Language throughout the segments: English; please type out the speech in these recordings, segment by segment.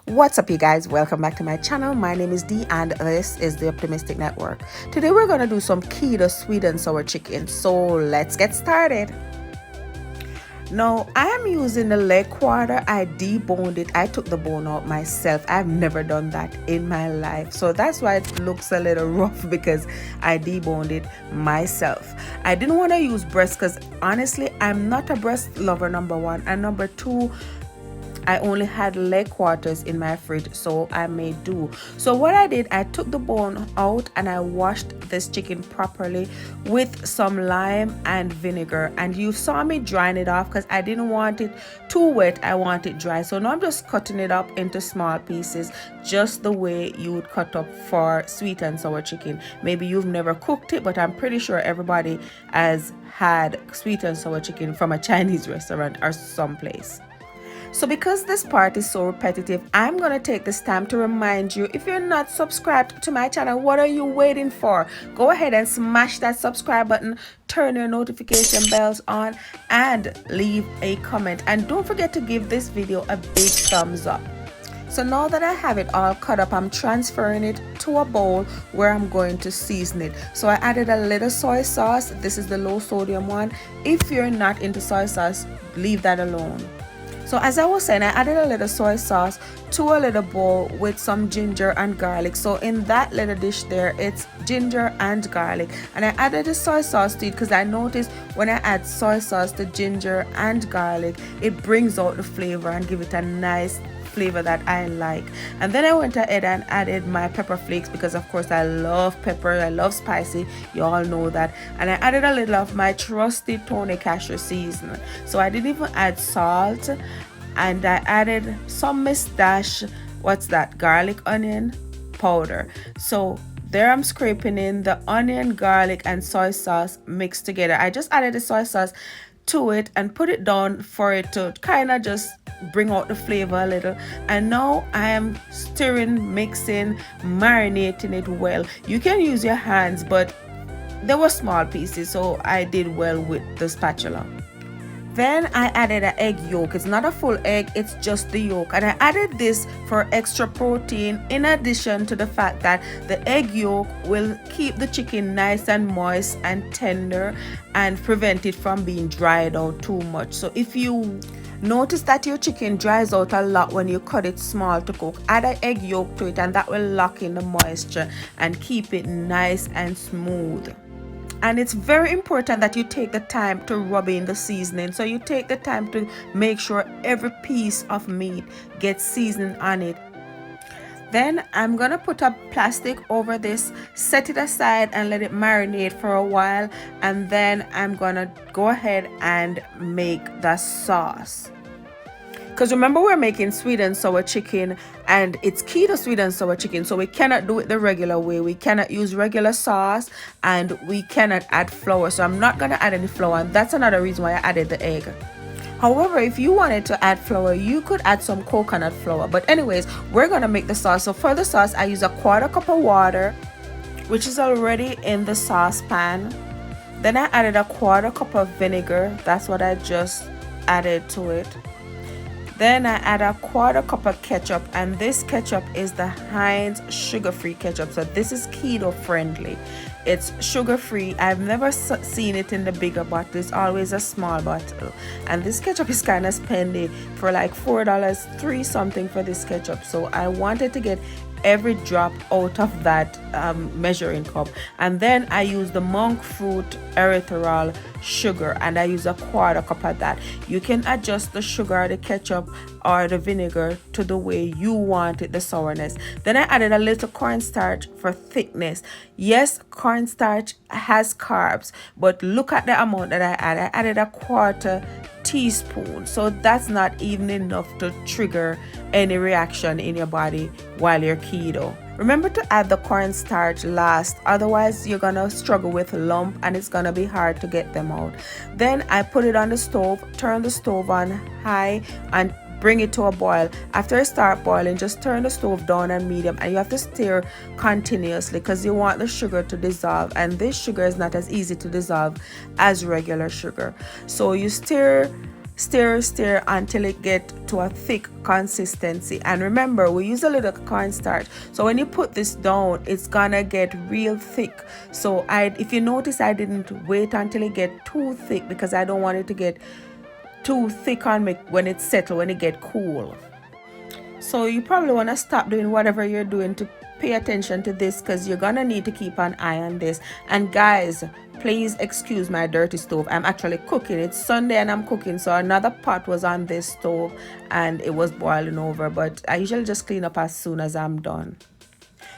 What's up, you guys? Welcome back to my channel. My name is Dee and this is the Optimistic Network. Today we're gonna do some keto sweet and sour chicken. So let's get started. Now I am using the leg quarter. I deboned it. I took the bone out myself. I've never done that in my life. So that's why it looks a little rough because I deboned it myself. I didn't want to use breast because honestly I'm not a breast lover, number one, and number two, I only had leg quarters in my fridge, so I made do. So what I did, I took the bone out and I washed this chicken properly with some lime and vinegar. And you saw me drying it off because I didn't want it too wet. I want it dry. So now I'm just cutting it up into small pieces, just the way you would cut up for sweet and sour chicken. Maybe you've never cooked it, but I'm pretty sure everybody has had sweet and sour chicken from a Chinese restaurant or someplace. So because this part is so repetitive, I'm going to take this time to remind you, if you're not subscribed to my channel, what are you waiting for? Go ahead and smash that subscribe button, turn your notification bells on, and leave a comment. And don't forget to give this video a big thumbs up. So now that I have it all cut up, I'm transferring it to a bowl where I'm going to season it. So I added a little soy sauce. This is the low sodium one. If you're not into soy sauce, leave that alone. So as I was saying, I added a little soy sauce to a little bowl with some ginger and garlic. So in that little dish there, it's ginger and garlic. And I added the soy sauce to it because I noticed when I add soy sauce to ginger and garlic, it brings out the flavor and give it a nice flavor that I like. And then I went ahead and added my pepper flakes because of course I love pepper, I love spicy, you all know that. And I added a little of my trusty Tony Cashew seasoning. So I didn't even add salt, and I added some mustache, what's that, garlic onion powder. So there I'm scraping in the onion, garlic and soy sauce mixed together. I just added the soy sauce to it and put it down for it to kind of just bring out the flavor a little. And now I am stirring, mixing, marinating it well. You can use your hands, but they were small pieces, so I did well with the spatula. Then I added an egg yolk. It's not a full egg, it's just the yolk. And I added this for extra protein, in addition to the fact that the egg yolk will keep the chicken nice and moist and tender and prevent it from being dried out too much. So if you notice that your chicken dries out a lot when you cut it small to cook, add an egg yolk to it and that will lock in the moisture and keep it nice and smooth. And it's very important that you take the time to rub in the seasoning. So you take the time to make sure every piece of meat gets seasoned on it. Then I'm gonna put a plastic over this, set it aside and let it marinate for a while. And then I'm gonna go ahead and make the sauce. Because remember, we're making sweet and sour chicken and it's keto sweet and sour chicken, so we cannot do it the regular way. We cannot use regular sauce and we cannot add flour. So I'm not going to add any flour, and that's another reason why I added the egg. However, if you wanted to add flour, you could add some coconut flour. But anyways, we're going to make the sauce. So for the sauce, I use a 1/4 cup of water, which is already in the saucepan. Then I added a 1/4 cup of vinegar. That's what I just added to it. Then I add a 1/4 cup of ketchup, and this ketchup is the Heinz sugar-free ketchup. So this is keto friendly. It's sugar-free. I've never seen it in the bigger bottle. It's always a small bottle. And this ketchup is kind of spendy, for like $4, 3 something for this ketchup. So I wanted to get every drop out of that measuring cup. And then I use the monk fruit erythritol sugar, and I use a 1/4 cup of that. You can adjust the sugar, the ketchup or the vinegar to the way you want it, the sourness. Then I added a little cornstarch for thickness. Yes, cornstarch has carbs, but look at the amount that I added. I added a 1/4 teaspoon, so that's not even enough to trigger any reaction in your body while you're keto. Remember to add the cornstarch last, otherwise you're gonna struggle with lump and it's gonna be hard to get them out. Then I put it on the stove, turn the stove on high and bring it to a boil. After it start boiling, just turn the stove down on medium, and you have to stir continuously because you want the sugar to dissolve, and this sugar is not as easy to dissolve as regular sugar. So you stir stir until it get to a thick consistency. And remember, we use a little cornstarch, so when you put this down, it's gonna get real thick. So if you notice, I didn't wait until it get too thick because I don't want it to get too thick on me when it's settled, when it get cool. So you probably want to stop doing whatever you're doing to pay attention to this, because you're gonna need to keep an eye on this. And guys, please excuse my dirty stove. I'm actually cooking. It's Sunday and I'm cooking, so another pot was on this stove and it was boiling over, but I usually just clean up as soon as I'm done.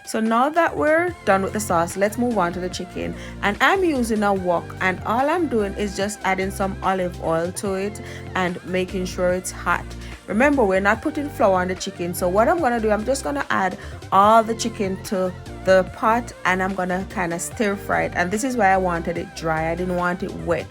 So now that we're done with the sauce, let's move on to the chicken. And I'm using a wok, and all I'm doing is just adding some olive oil to it and making sure it's hot. Remember, we're not putting flour on the chicken, so what I'm gonna do, I'm just gonna add all the chicken to the pot and I'm gonna kind of stir fry it. And this is why I wanted it dry. I didn't want it wet.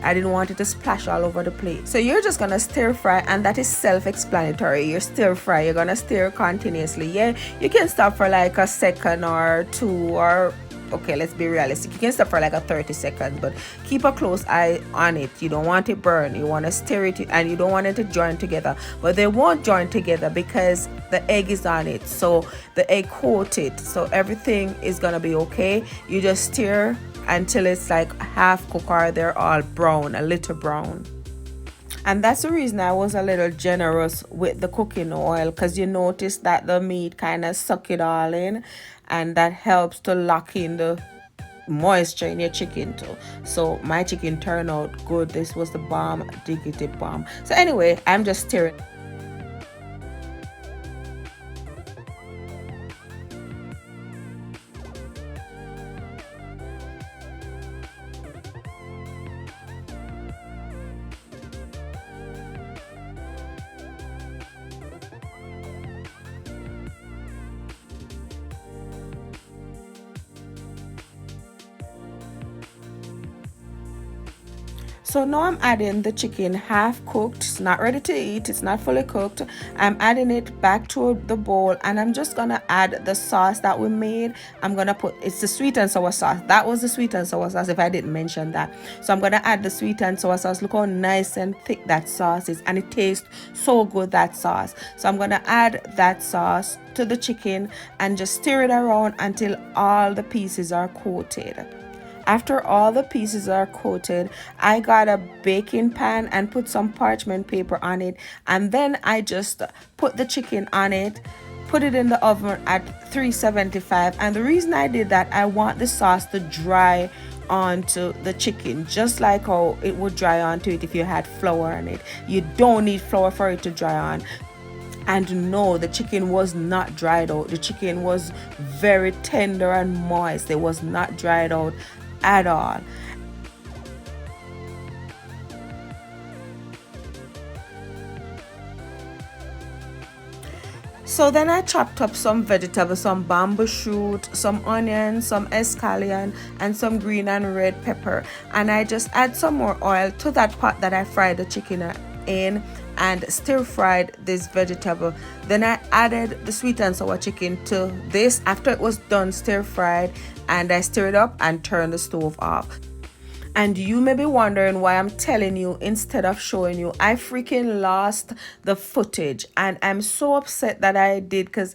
I didn't want it to splash all over the plate. So you're just gonna stir fry, and that is self-explanatory. You're stir fry, you're gonna stir continuously. Yeah, you can stop for like a second or two, or okay, let's be realistic, you can stop for like a 30 seconds, but keep a close eye on it. You don't want it burn. You want to stir it, and you don't want it to join together. But they won't join together because the egg is on it, so the egg coated, so everything is gonna be okay. You just stir until it's like half cooked, or they're all brown, a little brown. And that's the reason I was a little generous with the cooking oil, because you notice that the meat kind of suck it all in, and that helps to lock in the moisture in your chicken too. So my chicken turned out good. This was the bomb, diggity bomb. So anyway, I'm just stirring. So now I'm adding the chicken half cooked. It's not ready to eat. It's not fully cooked. I'm adding it back to the bowl, and I'm just gonna add the sauce that we made. I'm gonna put, it's the sweet and sour sauce. That was the sweet and sour sauce, if I didn't mention that. So I'm gonna add the sweet and sour sauce. Look how nice and thick that sauce is, and it tastes so good, that sauce. So I'm gonna add that sauce to the chicken and just stir it around until all the pieces are coated. After all the pieces are coated, I got a baking pan and put some parchment paper on it, and then I just put the chicken on it, put it in the oven at 375. And the reason I did that, I want the sauce to dry onto the chicken, just like how it would dry onto it if you had flour on it. You don't need flour for it to dry on. And no, the chicken was not dried out. The chicken was very tender and moist. It was not dried out at all. So then I chopped up some vegetables, some bamboo shoot, some onions, some escallion, and some green and red pepper. And I just add some more oil to that pot that I fried the chicken in, and stir fried this vegetable. Then I added the sweet and sour chicken to this after it was done stir fried, and I stir it up and turn the stove off. And you may be wondering why I'm telling you instead of showing you. I freaking lost the footage, and I'm so upset that I did, because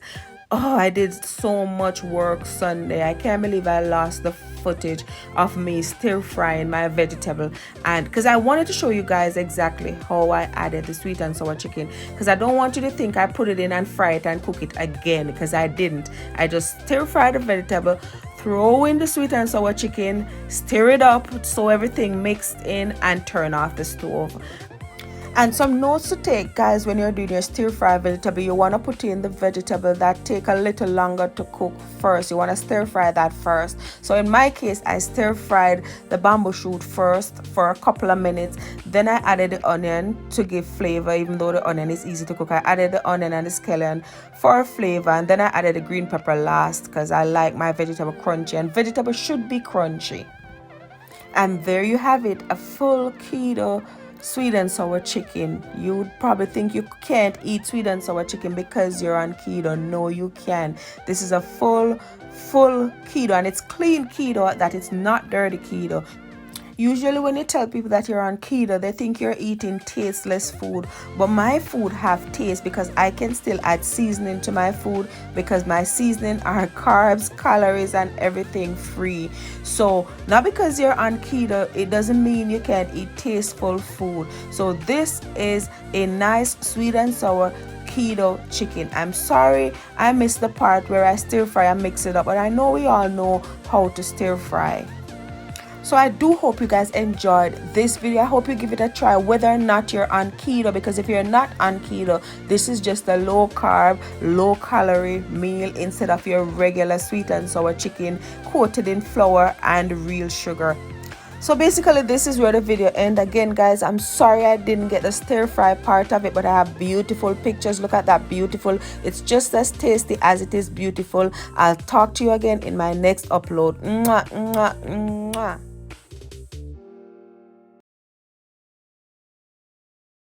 I did so much work Sunday. I can't believe I lost the footage of me stir frying my vegetable, and because I wanted to show you guys exactly how I added the sweet and sour chicken, because I don't want you to think I put it in and fry it and cook it again, because I didn't. I just stir fried the vegetable, throw in the sweet and sour chicken, stir it up so everything mixed in, and turn off the stove. And some notes to take, guys, when you're doing your stir fry vegetable, you want to put in the vegetable that take a little longer to cook first. You want to stir fry that first. So in my case, I stir fried the bamboo shoot first for a couple of minutes. Then I added the onion to give flavor, even though the onion is easy to cook. I added the onion and the scallion for flavor, and then I added the green pepper last, because I like my vegetable crunchy, and vegetable should be crunchy. And there you have it, a full keto sweet and sour chicken. You would probably think you can't eat sweet and sour chicken because you're on keto. No, you can. This is a full keto, and it's clean keto, that it's not dirty keto. Usually when you tell people that you're on keto, they think you're eating tasteless food, but my food have taste because I can still add seasoning to my food, because my seasoning are carbs, calories and everything free. So not because you're on keto, it doesn't mean you can't eat tasteful food. So this is a nice sweet and sour keto chicken. I'm sorry I missed the part where I stir fry and mix it up, but I know we all know how to stir fry. So I do hope you guys enjoyed this video. I hope you give it a try whether or not you're on keto, because if you're not on keto, this is just a low carb, low calorie meal instead of your regular sweet and sour chicken coated in flour and real sugar. So basically this is where the video ends. Again guys, I'm sorry I didn't get the stir fry part of it, but I have beautiful pictures. Look at that, beautiful. It's just as tasty as it is beautiful. I'll talk to you again in my next upload. Mwah, mwah, mwah.